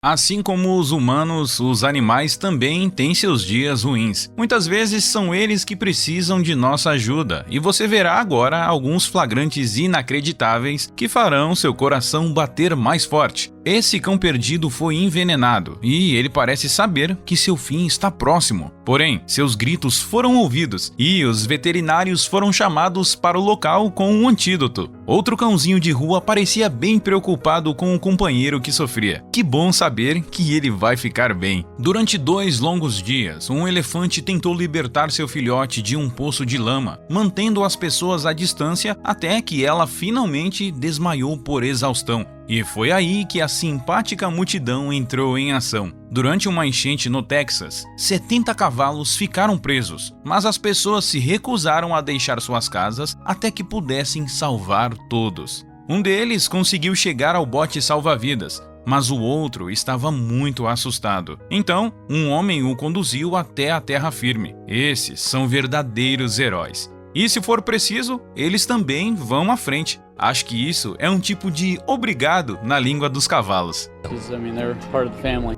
Assim como os humanos, os animais também têm seus dias ruins. Muitas vezes são eles que precisam de nossa ajuda, e você verá agora alguns flagrantes inacreditáveis que farão seu coração bater mais forte. Esse cão perdido foi envenenado, e ele parece saber que seu fim está próximo. Porém, seus gritos foram ouvidos, e os veterinários foram chamados para o local com um antídoto. Outro cãozinho de rua parecia bem preocupado com o companheiro que sofria. Que bom saber que ele vai ficar bem. Durante 2 longos dias, um elefante tentou libertar seu filhote de um poço de lama, mantendo as pessoas à distância até que ela finalmente desmaiou por exaustão. E foi aí que a simpática multidão entrou em ação. Durante uma enchente no Texas, 70 cavalos ficaram presos, mas as pessoas se recusaram a deixar suas casas até que pudessem salvar todos. Um deles conseguiu chegar ao bote salva-vidas, mas o outro estava muito assustado. Então, um homem o conduziu até a terra firme. Esses são verdadeiros heróis. E se for preciso, eles também vão à frente. Acho que isso é um tipo de obrigado na língua dos cavalos.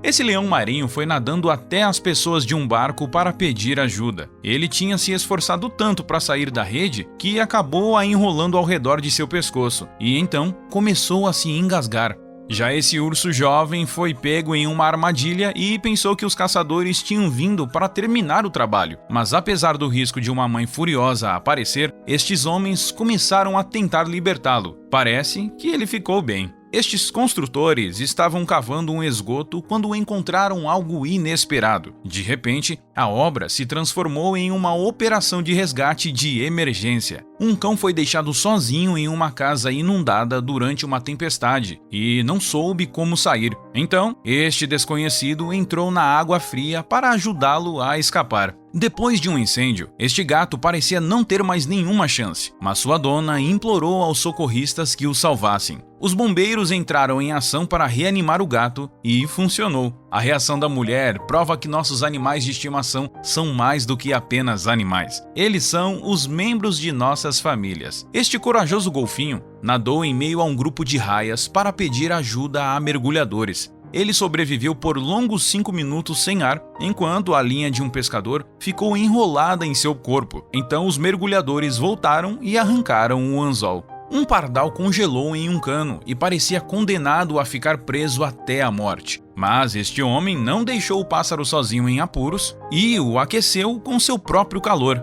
Esse leão marinho foi nadando até as pessoas de um barco para pedir ajuda. Ele tinha se esforçado tanto para sair da rede que acabou a enrolando ao redor de seu pescoço, e então começou a se engasgar. Já esse urso jovem foi pego em uma armadilha e pensou que os caçadores tinham vindo para terminar o trabalho. Mas apesar do risco de uma mãe furiosa aparecer, estes homens começaram a tentar libertá-lo. Parece que ele ficou bem. Estes construtores estavam cavando um esgoto quando encontraram algo inesperado. De repente, a obra se transformou em uma operação de resgate de emergência. Um cão foi deixado sozinho em uma casa inundada durante uma tempestade e não soube como sair. Então, este desconhecido entrou na água fria para ajudá-lo a escapar. Depois de um incêndio, este gato parecia não ter mais nenhuma chance, mas sua dona implorou aos socorristas que o salvassem. Os bombeiros entraram em ação para reanimar o gato e funcionou. A reação da mulher prova que nossos animais de estimação são mais do que apenas animais. Eles são os membros de nossas famílias. Este corajoso golfinho nadou em meio a um grupo de raias para pedir ajuda a mergulhadores. Ele sobreviveu por longos 5 minutos sem ar, enquanto a linha de um pescador ficou enrolada em seu corpo. Então os mergulhadores voltaram e arrancaram o anzol. Um pardal congelou em um cano e parecia condenado a ficar preso até a morte. Mas este homem não deixou o pássaro sozinho em apuros e o aqueceu com seu próprio calor.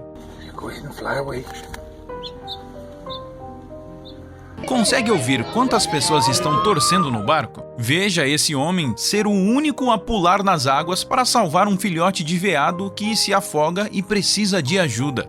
Consegue ouvir quantas pessoas estão torcendo no barco? Veja esse homem ser o único a pular nas águas para salvar um filhote de veado que se afoga e precisa de ajuda.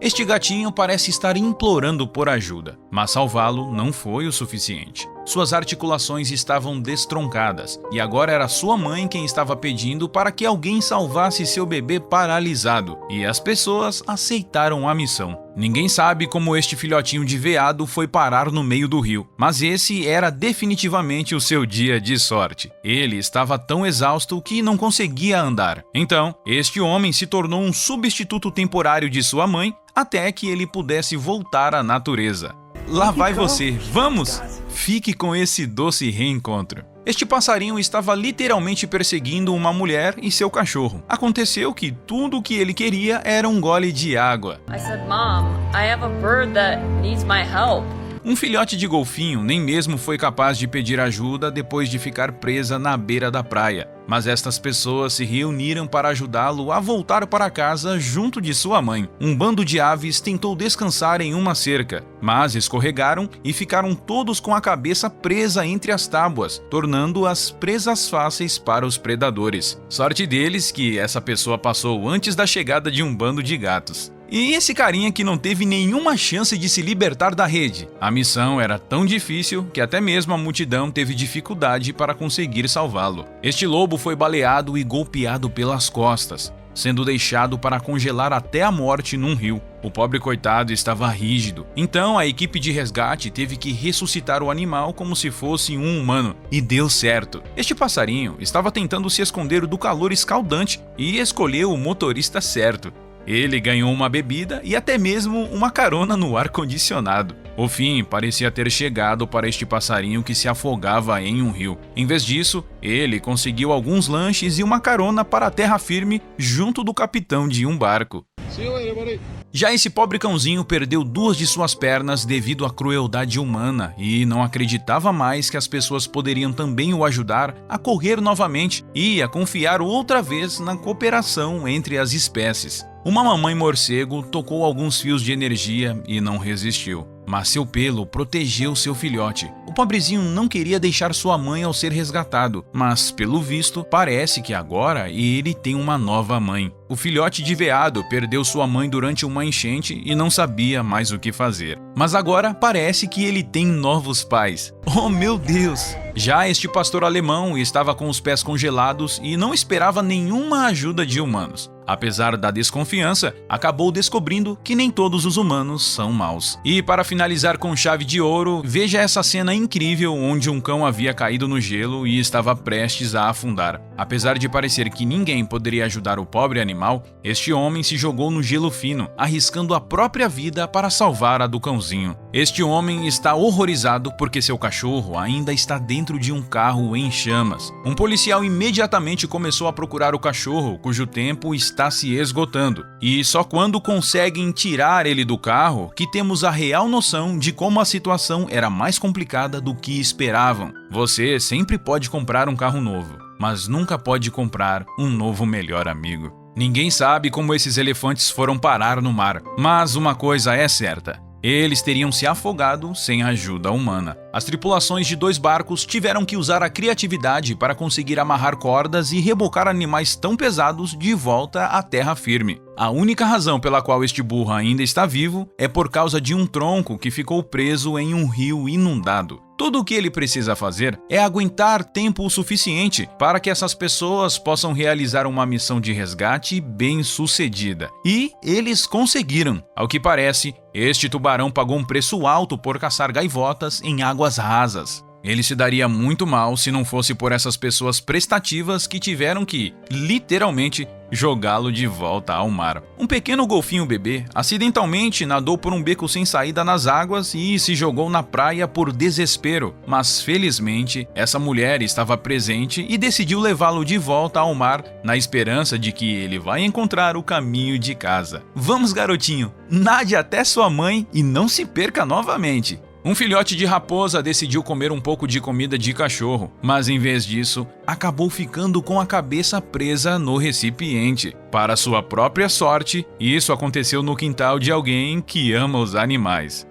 Este gatinho parece estar implorando por ajuda, mas salvá-lo não foi o suficiente. Suas articulações estavam destroncadas, e agora era sua mãe quem estava pedindo para que alguém salvasse seu bebê paralisado, e as pessoas aceitaram a missão. Ninguém sabe como este filhotinho de veado foi parar no meio do rio, mas esse era definitivamente o seu dia de sorte. Ele estava tão exausto que não conseguia andar. Então, este homem se tornou um substituto temporário de sua mãe até que ele pudesse voltar à natureza. Lá vai você, vamos! Fique com esse doce reencontro. Este passarinho estava literalmente perseguindo uma mulher e seu cachorro. Aconteceu que tudo o que ele queria era um gole de água. I said, Mom, I have a bird that needs my help. Um filhote de golfinho nem mesmo foi capaz de pedir ajuda depois de ficar presa na beira da praia. Mas estas pessoas se reuniram para ajudá-lo a voltar para casa junto de sua mãe. Um bando de aves tentou descansar em uma cerca, mas escorregaram e ficaram todos com a cabeça presa entre as tábuas, tornando-as presas fáceis para os predadores. Sorte deles que essa pessoa passou antes da chegada de um bando de gatos. E esse carinha que não teve nenhuma chance de se libertar da rede. A missão era tão difícil que até mesmo a multidão teve dificuldade para conseguir salvá-lo. Este lobo foi baleado e golpeado pelas costas, sendo deixado para congelar até a morte num rio. O pobre coitado estava rígido. Então a equipe de resgate teve que ressuscitar o animal como se fosse um humano. E deu certo. Este passarinho estava tentando se esconder do calor escaldante e escolheu o motorista certo. Ele ganhou uma bebida e até mesmo uma carona no ar-condicionado. O fim parecia ter chegado para este passarinho que se afogava em um rio. Em vez disso, ele conseguiu alguns lanches e uma carona para a terra firme junto do capitão de um barco. Já esse pobre cãozinho perdeu 2 de suas pernas devido à crueldade humana e não acreditava mais que as pessoas poderiam também o ajudar a correr novamente e a confiar outra vez na cooperação entre as espécies. Uma mamãe morcego tocou alguns fios de energia e não resistiu, mas seu pelo protegeu seu filhote. O pobrezinho não queria deixar sua mãe ao ser resgatado, mas pelo visto parece que agora ele tem uma nova mãe. O filhote de veado perdeu sua mãe durante uma enchente e não sabia mais o que fazer. Mas agora parece que ele tem novos pais. Oh meu Deus! Já este pastor alemão estava com os pés congelados e não esperava nenhuma ajuda de humanos. Apesar da desconfiança, acabou descobrindo que nem todos os humanos são maus. E para finalizar com chave de ouro, veja essa cena incrível onde um cão havia caído no gelo e estava prestes a afundar. Apesar de parecer que ninguém poderia ajudar o pobre animal, este homem se jogou no gelo fino, arriscando a própria vida para salvar a do cãozinho. Este homem está horrorizado porque seu cachorro ainda está dentro de um carro em chamas. Um policial imediatamente começou a procurar o cachorro, cujo tempo está se esgotando. E só quando conseguem tirar ele do carro que temos a real noção de como a situação era mais complicada do que esperavam. Você sempre pode comprar um carro novo, mas nunca pode comprar um novo melhor amigo. Ninguém sabe como esses elefantes foram parar no mar, mas uma coisa é certa: eles teriam se afogado sem ajuda humana. As tripulações de 2 barcos tiveram que usar a criatividade para conseguir amarrar cordas e rebocar animais tão pesados de volta à terra firme. A única razão pela qual este burro ainda está vivo é por causa de um tronco que ficou preso em um rio inundado. Tudo o que ele precisa fazer é aguentar tempo o suficiente para que essas pessoas possam realizar uma missão de resgate bem-sucedida. E eles conseguiram. Ao que parece, este tubarão pagou um preço alto por caçar gaivotas em águas rasas. Ele se daria muito mal se não fosse por essas pessoas prestativas que tiveram que, literalmente, jogá-lo de volta ao mar. Um pequeno golfinho bebê acidentalmente nadou por um beco sem saída nas águas e se jogou na praia por desespero, mas felizmente essa mulher estava presente e decidiu levá-lo de volta ao mar na esperança de que ele vai encontrar o caminho de casa. Vamos, garotinho, nade até sua mãe e não se perca novamente. Um filhote de raposa decidiu comer um pouco de comida de cachorro, mas em vez disso, acabou ficando com a cabeça presa no recipiente. Para sua própria sorte, isso aconteceu no quintal de alguém que ama os animais.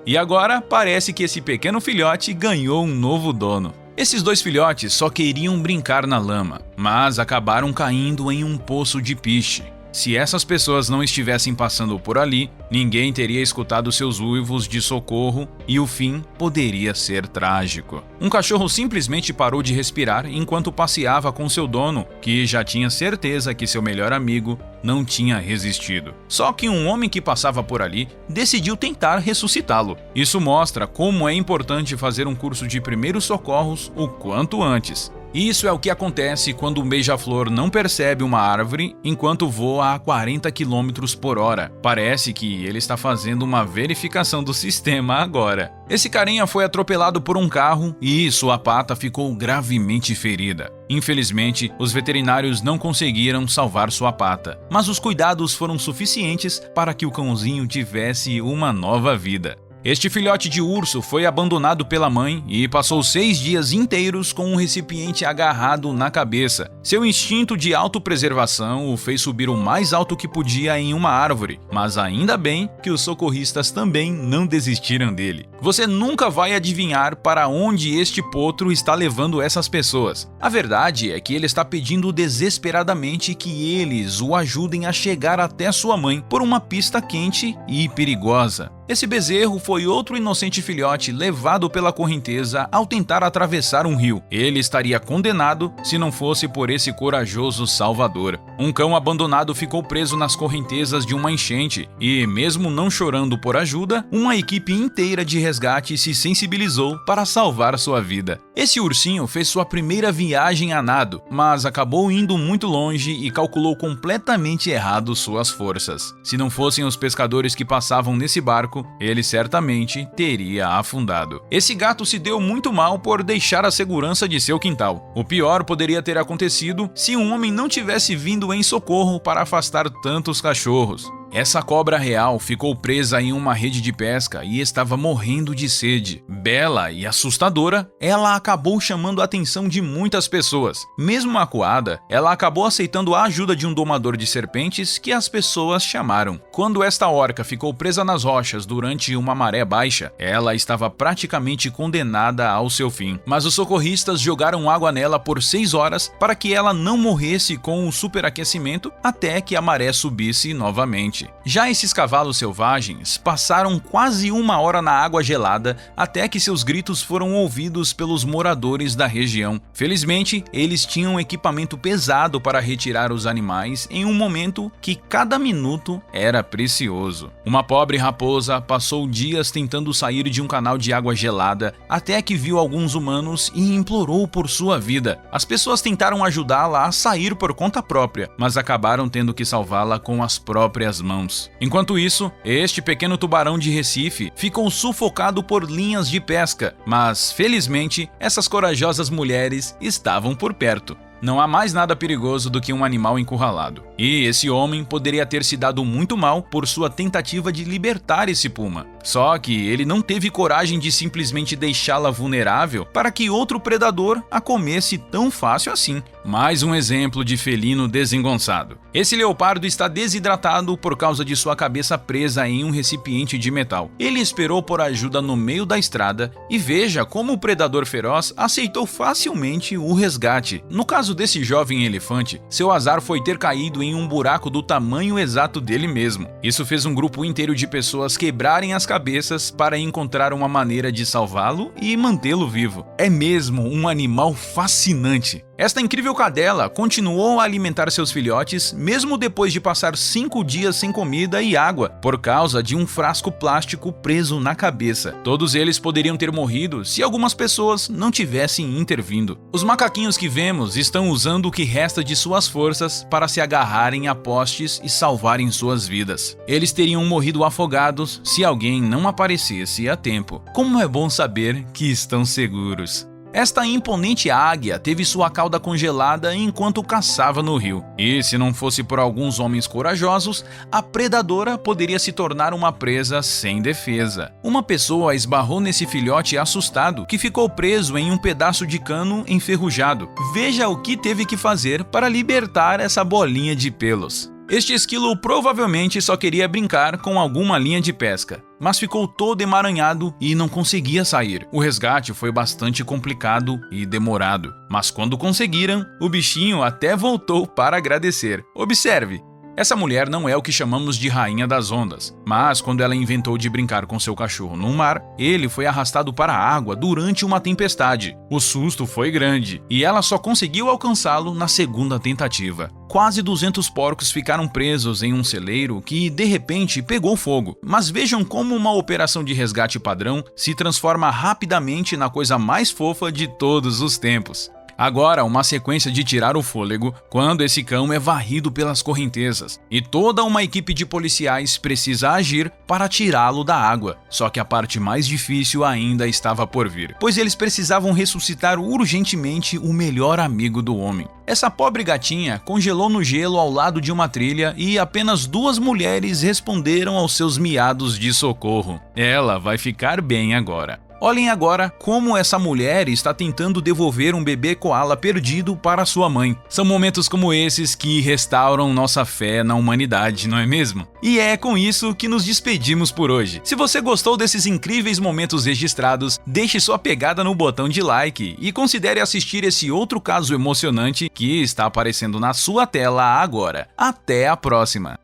E agora, parece que esse pequeno filhote ganhou um novo dono. Esses 2 filhotes só queriam brincar na lama, mas acabaram caindo em um poço de piche. Se essas pessoas não estivessem passando por ali, ninguém teria escutado seus uivos de socorro e o fim poderia ser trágico. Um cachorro simplesmente parou de respirar enquanto passeava com seu dono, que já tinha certeza que seu melhor amigo não tinha resistido. Só que um homem que passava por ali decidiu tentar ressuscitá-lo. Isso mostra como é importante fazer um curso de primeiros socorros o quanto antes. Isso é o que acontece quando um beija-flor não percebe uma árvore enquanto voa a 40 km por hora. Parece que ele está fazendo uma verificação do sistema agora. Esse carinha foi atropelado por um carro e sua pata ficou gravemente ferida. Infelizmente, os veterinários não conseguiram salvar sua pata, mas os cuidados foram suficientes para que o cãozinho tivesse uma nova vida. Este filhote de urso foi abandonado pela mãe e passou 6 dias inteiros com um recipiente agarrado na cabeça. Seu instinto de autopreservação o fez subir o mais alto que podia em uma árvore, mas ainda bem que os socorristas também não desistiram dele. Você nunca vai adivinhar para onde este potro está levando essas pessoas. A verdade é que ele está pedindo desesperadamente que eles o ajudem a chegar até sua mãe por uma pista quente e perigosa. Esse bezerro foi outro inocente filhote levado pela correnteza ao tentar atravessar um rio. Ele estaria condenado se não fosse por esse corajoso salvador. Um cão abandonado ficou preso nas correntezas de uma enchente e, mesmo não chorando por ajuda, uma equipe inteira de resgate se sensibilizou para salvar sua vida. Esse ursinho fez sua primeira viagem a nado, mas acabou indo muito longe e calculou completamente errado suas forças. Se não fossem os pescadores que passavam nesse barco, ele certamente teria afundado. Esse gato se deu muito mal por deixar a segurança de seu quintal. O pior poderia ter acontecido se um homem não tivesse vindo em socorro para afastar tantos cachorros. Essa cobra real ficou presa em uma rede de pesca e estava morrendo de sede. Bela e assustadora, ela acabou chamando a atenção de muitas pessoas. Mesmo acuada, ela acabou aceitando a ajuda de um domador de serpentes que as pessoas chamaram. Quando esta orca ficou presa nas rochas durante uma maré baixa, ela estava praticamente condenada ao seu fim. Mas os socorristas jogaram água nela por 6 horas para que ela não morresse com o superaquecimento até que a maré subisse novamente. Já esses cavalos selvagens passaram quase 1 hora na água gelada até que seus gritos foram ouvidos pelos moradores da região. Felizmente, eles tinham equipamento pesado para retirar os animais em um momento que cada minuto era precioso. Uma pobre raposa passou dias tentando sair de um canal de água gelada até que viu alguns humanos e implorou por sua vida. As pessoas tentaram ajudá-la a sair por conta própria, mas acabaram tendo que salvá-la com as próprias mãos. Enquanto isso, este pequeno tubarão de Recife ficou sufocado por linhas de pesca, mas felizmente essas corajosas mulheres estavam por perto. Não há mais nada perigoso do que um animal encurralado. E esse homem poderia ter se dado muito mal por sua tentativa de libertar esse puma. Só que ele não teve coragem de simplesmente deixá-la vulnerável para que outro predador a comesse tão fácil assim. Mais um exemplo de felino desengonçado. Esse leopardo está desidratado por causa de sua cabeça presa em um recipiente de metal. Ele esperou por ajuda no meio da estrada e veja como o predador feroz aceitou facilmente o resgate. No caso desse jovem elefante, seu azar foi ter caído em um buraco do tamanho exato dele mesmo. Isso fez um grupo inteiro de pessoas quebrarem as cabeças para encontrar uma maneira de salvá-lo e mantê-lo vivo. É mesmo um animal fascinante. Esta incrível cadela continuou a alimentar seus filhotes mesmo depois de passar 5 dias sem comida e água por causa de um frasco plástico preso na cabeça. Todos eles poderiam ter morrido se algumas pessoas não tivessem intervindo. Os macaquinhos que vemos estão usando o que resta de suas forças para se agarrarem a postes e salvarem suas vidas. Eles teriam morrido afogados se alguém não aparecesse a tempo. Como é bom saber que estão seguros. Esta imponente águia teve sua cauda congelada enquanto caçava no rio. E se não fosse por alguns homens corajosos, a predadora poderia se tornar uma presa sem defesa. Uma pessoa esbarrou nesse filhote assustado que ficou preso em um pedaço de cano enferrujado. Veja o que teve que fazer para libertar essa bolinha de pelos. Este esquilo provavelmente só queria brincar com alguma linha de pesca, mas ficou todo emaranhado e não conseguia sair. O resgate foi bastante complicado e demorado, mas quando conseguiram, o bichinho até voltou para agradecer. Observe! Essa mulher não é o que chamamos de rainha das ondas, mas quando ela inventou de brincar com seu cachorro no mar, ele foi arrastado para a água durante uma tempestade. O susto foi grande e ela só conseguiu alcançá-lo na segunda tentativa. Quase 200 porcos ficaram presos em um celeiro que, de repente, pegou fogo. Mas vejam como uma operação de resgate padrão se transforma rapidamente na coisa mais fofa de todos os tempos. Agora, uma sequência de tirar o fôlego quando esse cão é varrido pelas correntezas. E toda uma equipe de policiais precisa agir para tirá-lo da água. Só que a parte mais difícil ainda estava por vir, pois eles precisavam ressuscitar urgentemente o melhor amigo do homem. Essa pobre gatinha congelou no gelo ao lado de uma trilha e apenas 2 mulheres responderam aos seus miados de socorro. Ela vai ficar bem agora. Olhem agora como essa mulher está tentando devolver um bebê koala perdido para sua mãe. São momentos como esses que restauram nossa fé na humanidade, não é mesmo? E é com isso que nos despedimos por hoje. Se você gostou desses incríveis momentos registrados, deixe sua pegada no botão de like e considere assistir esse outro caso emocionante que está aparecendo na sua tela agora. Até a próxima!